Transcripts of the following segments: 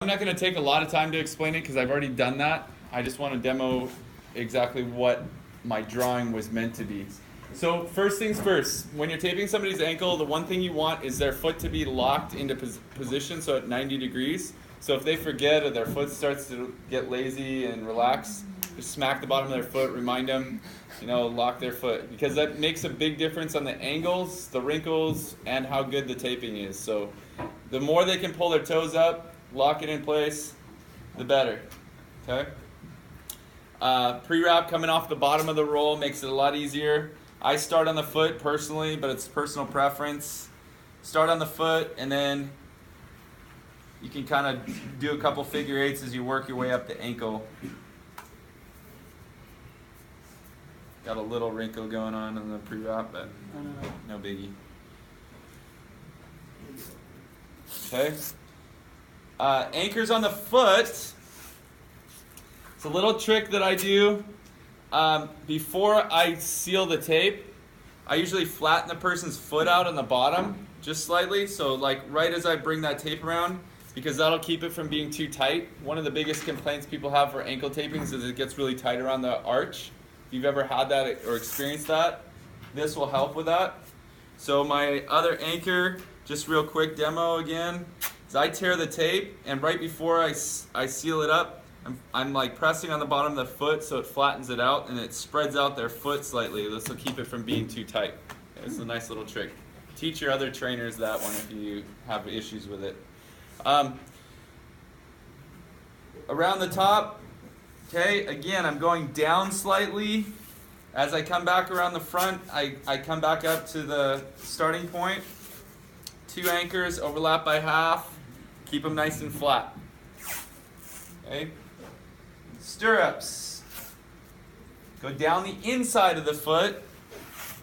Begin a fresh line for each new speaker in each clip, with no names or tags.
I'm not going to take a lot of time to explain it because I've already done that. I just want to demo exactly what my drawing was meant to be. So first things first, when you're taping somebody's ankle, the one thing you want is their foot to be locked into position, so at 90 degrees. So if they forget or their foot starts to get lazy and relax, just smack the bottom of their foot, remind them, lock their foot. Because that makes a big difference on the angles, the wrinkles, and how good the taping is. So the more they can pull their toes up, lock it in place, the better. Okay? Pre-wrap coming off the bottom of the roll makes it a lot easier. I start on the foot personally, but it's personal preference. Start on the foot, and then you can kind of do a couple figure eights as you work your way up the ankle. Got a little wrinkle going on in the pre-wrap, but no biggie. Okay. Anchors on the foot. It's a little trick that I do. Before I seal the tape, I usually flatten the person's foot out on the bottom just slightly. So like right as I bring that tape around, because that'll keep it from being too tight. One of the biggest complaints people have for ankle tapings is it gets really tight around the arch. If you've ever had that or experienced that, this will help with that. So my other anchor, just real quick demo again, is I tear the tape, and right before I seal it up, I'm like pressing on the bottom of the foot so it flattens it out and it spreads out their foot slightly. This will keep it from being too tight. Okay, it's a nice little trick. Teach your other trainers that one if you have issues with it. Around the top, okay, again, I'm going down slightly. As I come back around the front, I come back up to the starting point. 2 anchors, overlap by half. Keep them nice and flat. Okay. Stirrups. Go down the inside of the foot,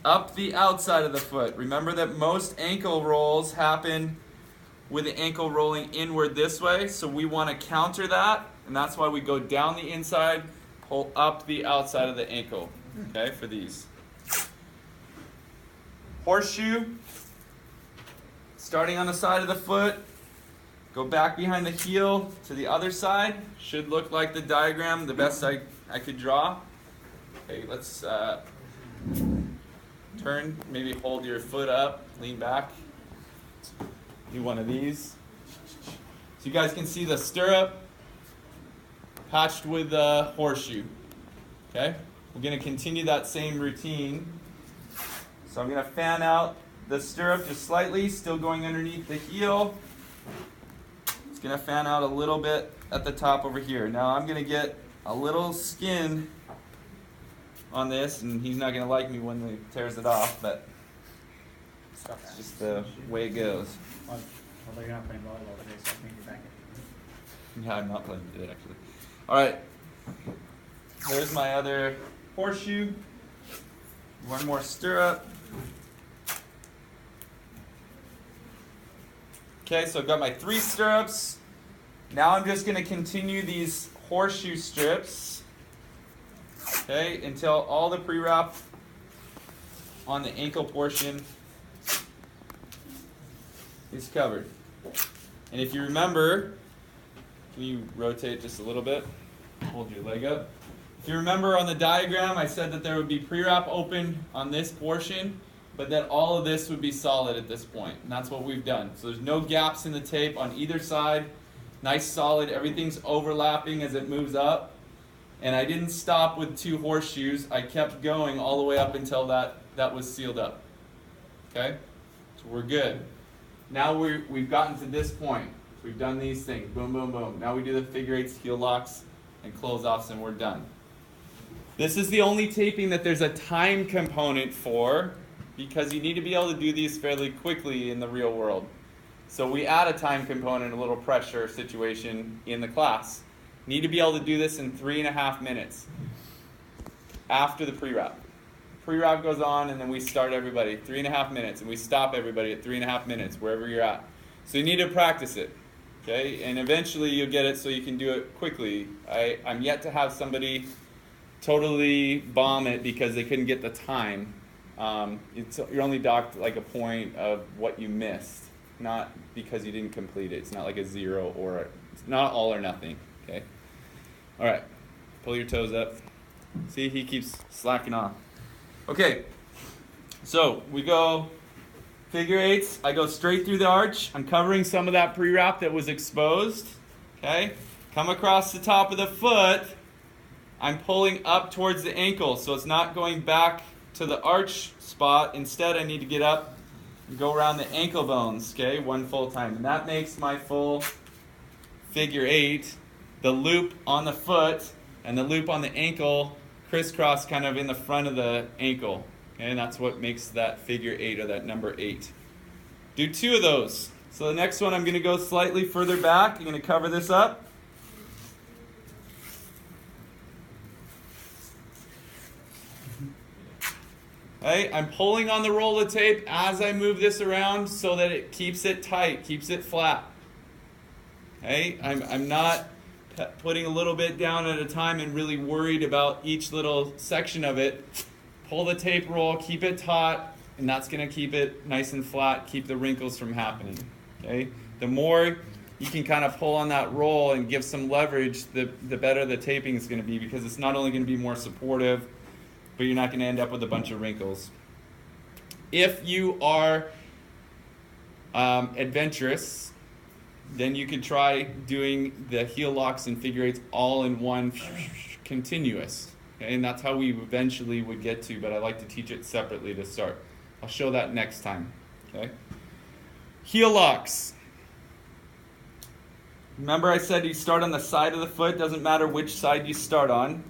up the outside of the foot. Remember that most ankle rolls happen with the ankle rolling inward this way, so we want to counter that, and that's why we go down the inside, pull up the outside of the ankle, okay, for these. Horseshoe, starting on the side of the foot, go back behind the heel to the other side. Should look like the diagram, the best I could draw. Okay, let's turn, maybe hold your foot up, lean back. Do one of these. So you guys can see the stirrup patched with the horseshoe. Okay? We're going to continue that same routine. So I'm going to fan out the stirrup just slightly, still going underneath the heel. It's going to fan out a little bit at the top over here. Now I'm going to get a little skin on this, and he's not going to like me when he tears it off, but it's just the way it goes.
Although you're not playing volleyball today, so I can get back in.
Yeah, I'm not playing today, actually. All right. There's my other horseshoe. One more stirrup. Okay, so I've got my 3 stirrups. Now I'm just going to continue these horseshoe strips, okay, until all the pre-wrap on the ankle portion is covered. And if you remember, can you rotate just a little bit? Hold your leg up. If you remember on the diagram, I said that there would be pre-wrap open on this portion, but that all of this would be solid at this point. And that's what we've done. So there's no gaps in the tape on either side. Nice solid, everything's overlapping as it moves up. And I didn't stop with 2 horseshoes. I kept going all the way up until that was sealed up. Okay? So we're good. Now we've gotten to this point. We've done these things. Boom, boom, boom. Now we do the figure eights, heel locks, and close offs, and we're done. This is the only taping that there's a time component for, because you need to be able to do these fairly quickly in the real world. So we add a time component, a little pressure situation in the class. Need to be able to do this in 3.5 minutes after the pre-wrap. Pre-wrap goes on, and then we start everybody 3.5 minutes, and we stop everybody at 3.5 minutes wherever you're at. So you need to practice it, okay? And eventually you'll get it so you can do it quickly. I'm yet to have somebody totally bomb it because they couldn't get the time. You're only docked like a point of what you missed, not because you didn't complete it. It's not like a 0 or It's not all or nothing. Okay. All right. Pull your toes up. See, he keeps slacking off. Okay. So we go figure eights. I go straight through the arch. I'm covering some of that pre-wrap that was exposed. Okay. Come across the top of the foot. I'm pulling up towards the ankle, so it's not going back to the arch spot. Instead, I need to get up and go around the ankle bones, okay, one full time. And that makes my full figure eight. The loop on the foot and the loop on the ankle crisscross kind of in the front of the ankle. Okay, and that's what makes that figure eight, or that number 8. Do 2 of those. So the next one, I'm going to go slightly further back. I'm going to cover this up. Okay, I'm pulling on the roll of tape as I move this around so that it keeps it tight, keeps it flat. Okay, I'm not putting a little bit down at a time and really worried about each little section of it. Pull the tape roll, keep it taut, and that's going to keep it nice and flat, keep the wrinkles from happening. Okay, the more you can kind of pull on that roll and give some leverage, the better the taping is going to be, because it's not only going to be more supportive, but you're not going to end up with a bunch of wrinkles. If you are adventurous, then you could try doing the heel locks and figure eights all in one continuous. Okay? And that's how we eventually would get to, but I like to teach it separately to start. I'll show that next time. Okay? Heel locks. Remember I said you start on the side of the foot, doesn't matter which side you start on.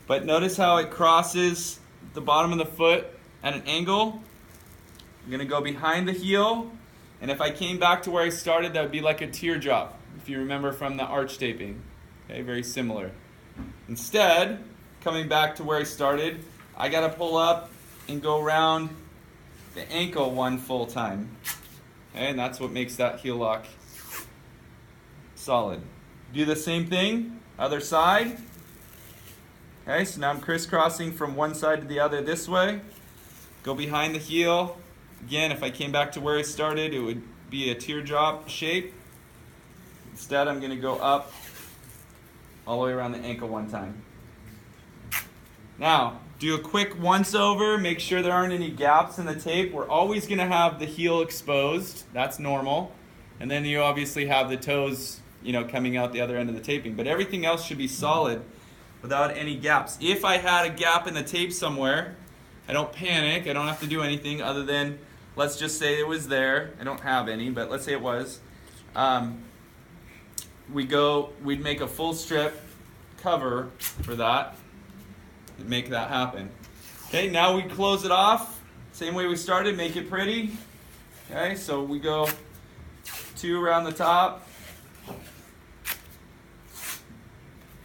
But notice how it crosses the bottom of the foot at an angle. I'm going to go behind the heel. And if I came back to where I started, that would be like a teardrop, if you remember from the arch taping. Okay, very similar. Instead, coming back to where I started, I got to pull up and go around the ankle one full time. Okay, and that's what makes that heel lock solid. Do the same thing, other side. Okay, so now I'm crisscrossing from one side to the other this way. Go behind the heel. Again, if I came back to where I started, it would be a teardrop shape. Instead, I'm going to go up all the way around the ankle one time. Now, do a quick once over. Make sure there aren't any gaps in the tape. We're always going to have the heel exposed. That's normal. And then you obviously have the toes, coming out the other end of the taping. But everything else should be solid without any gaps. If I had a gap in the tape somewhere, I don't panic. I don't have to do anything other than, let's just say it was there. I don't have any, but let's say it was. We'd make a full strip cover for that and make that happen. Okay, now we close it off. Same way we started, make it pretty. Okay, so we go 2 around the top,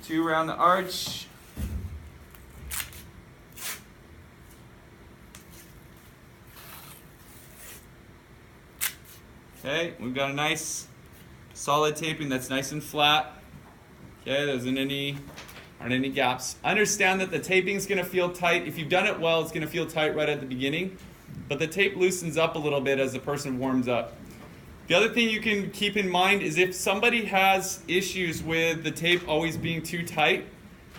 2 around the arch. Okay, we've got a nice solid taping that's nice and flat. Okay, there aren't any gaps. Understand that the taping is going to feel tight. If you've done it well, it's going to feel tight right at the beginning. But the tape loosens up a little bit as the person warms up. The other thing you can keep in mind is if somebody has issues with the tape always being too tight,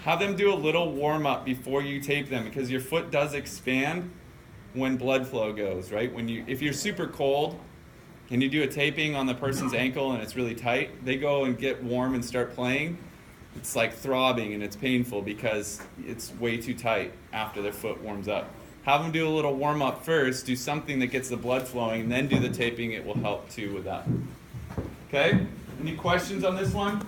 have them do a little warm up before you tape them, because your foot does expand when blood flow goes, right? If you're super cold and you do a taping on the person's ankle and it's really tight, they go and get warm and start playing. It's like throbbing and it's painful because it's way too tight after their foot warms up. Have them do a little warm up first, do something that gets the blood flowing, and then do the taping. It will help too with that. Okay? Any questions on this one?